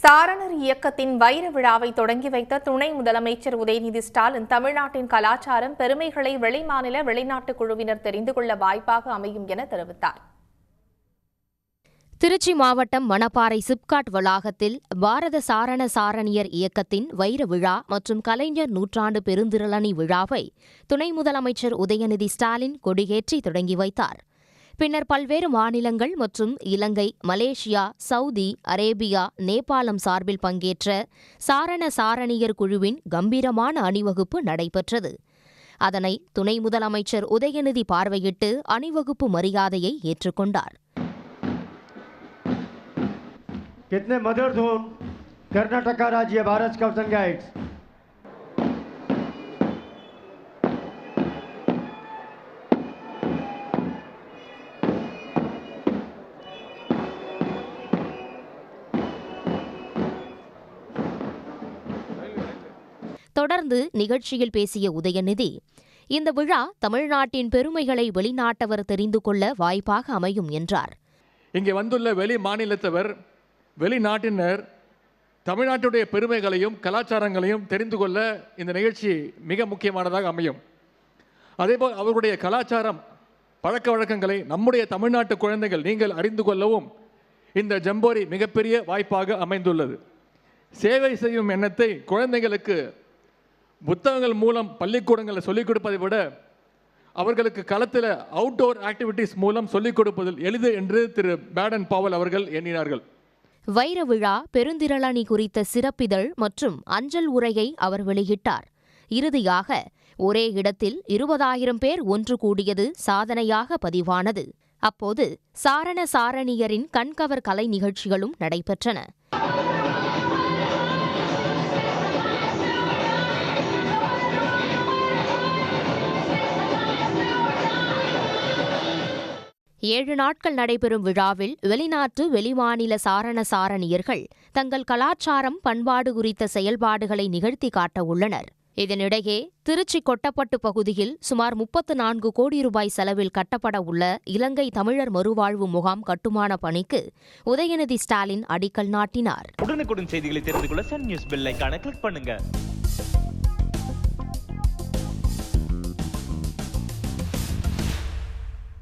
சாரணர் இயக்கத்தின் வைர விழாவை தொடங்கி வைத்த துணை முதலமைச்சர் உதயநிதி ஸ்டாலின் தமிழ்நாட்டின் கலாச்சாரம் பெருமைகளை வெளிமாநில வெளிநாட்டு குழுவினர் தெரிந்து கொள்ள வாய்ப்பாக அமையும் என தெரிவித்தார். திருச்சி மாவட்டம் மணப்பாறை சிப்காட் வளாகத்தில் பாரத சாரண சாரணியர் இயக்கத்தின் வைர விழா மற்றும் கலைஞர் நூற்றாண்டு பெருந்திரளணி விழாவை துணை முதலமைச்சர் உதயநிதி ஸ்டாலின் கொடியேற்றி தொடங்கி வைத்தார். பின்னர் பல்வேறு மாநிலங்கள் மற்றும் இலங்கை, மலேசியா, சவுதி அரேபியா, நேபாளம் சார்பில் பங்கேற்ற சாரண சாரணியர் குழுவின் கம்பீரமான அணிவகுப்பு நடைபெற்றது. அதனை துணை முதலமைச்சர் உதயநிதி பார்வையிட்டு அணிவகுப்பு மரியாதையை ஏற்றுக்கொண்டார். कितने मधुर धुन कर्नाटका राज्य भारत स्काउट्स एंड गाइड्स. தொடர்ந்து நிகழ்ச்சியில் பேசிய உதயநிதி, இந்த விழா தமிழ்நாட்டின் பெருமைகளை வெளிநாட்டவர் தெரிந்து கொள்ள வாய்ப்பாக அமையும் என்றார். இங்கே வந்துள்ள வெளி மாநிலத்தவர், வெளிநாட்டினர் தமிழ்நாட்டுடைய பெருமைகளையும் கலாச்சாரங்களையும் தெரிந்து கொள்ள இந்த நிகழ்ச்சி மிக முக்கியமானதாக அமையும். அதேபோல் அவர்களுடைய கலாச்சாரம் பழக்க வழக்கங்களை நம்முடைய தமிழ்நாட்டு குழந்தைகள் நீங்கள் அறிந்து கொள்ளவும் இந்த ஜம்போரி மிகப்பெரிய வாய்ப்பாக அமைந்துள்ளது. சேவை செய்யும் எண்ணத்தை குழந்தைகளுக்கு புத்தகங்கள் மூலம் பள்ளிக்கூடங்களில் சொல்லிக் கொடுப்பதை விட அவர்களுக்கு களத்தில் அவுட்டோர் ஆக்டிவிட்டீஸ் மூலம் சொல்லிக் கொடுப்பதில் எளிது என்று திரு பேடன் பாவல் அவர்கள் எண்ணினார்கள். வைர விழா பெருந்திரளணி குறித்த சிறப்பிதழ் மற்றும் அஞ்சல் உரையை அவர் வெளியிட்டார். இறுதியாக ஒரே இடத்தில் 20,000 பேர் ஒன்று கூடியது சாதனையாக பதிவானது. அப்போது சாரண சாரணியரின் கண்கவர் கலை நிகழ்ச்சிகளும் நடைபெற்றன. ஏழு நாட்கள் நடைபெறும் விழாவில் வெளிநாட்டு வெளிமாநில சாரண சாரணியர்கள் தங்கள் கலாச்சாரம் பண்பாடு குறித்த செயல்பாடுகளை நிகழ்த்தி காட்ட உள்ளனர். இதனிடையே திருச்சி கொட்டப்பட்டு பகுதியில் சுமார் 34 கோடி ரூபாய் செலவில் கட்டப்பட உள்ள இலங்கை தமிழர் மறுவாழ்வு முகாம் கட்டுமான பணிக்கு உதயநிதி ஸ்டாலின் அடிக்கல் நாட்டினார். உடனுக்குடன் செய்திகளை தெரிந்து கொள்ள சன் நியூஸ் பெல் ஐகானை கிளிக் பண்ணுங்க.